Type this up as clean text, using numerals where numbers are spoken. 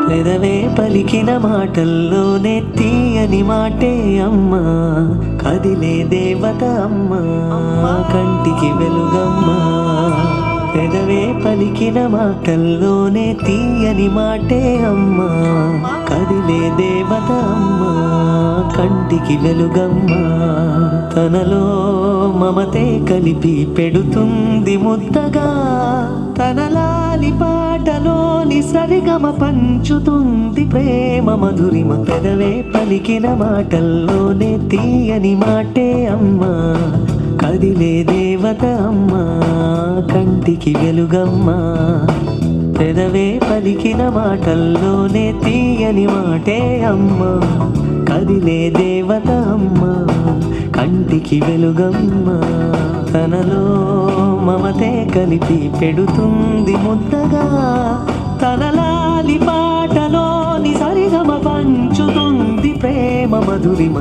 పెదవే పలికిన మాటల్లోనే తీయని మాటే అమ్మా, కదిలే దేవత అమ్మా, కంటికి వెలుగమ్మా. పెదవే పలికిన మాటల్లోనే తీయని మాటే అమ్మా, కదిలే దేవత అమ్మా, కంటికి వెలుగమ్మా. తనలో మమతే కలిపి పెడుతుంది ముద్దగా, తన లాలి పాటలోని సరిగమ పంచుతుంది ప్రేమ మధురిమ. పెదవే పలికిన మాటల్లోనే తీయని మాటే అమ్మా, కదిలే దేవత అమ్మా, కంటికి వెలుగమ్మా. పెదవే పలికిన మాటల్లోనే తీయని మాటే అమ్మా, కదిలే దేవత అమ్మా, కంటికి వెలుగమ్మా. తనలో మమతే కలిపి పెడుతుంది ముద్దగా, తన లాలి పాటలోని సరిగమ పంచుతుంది ప్రేమ మధురిమ.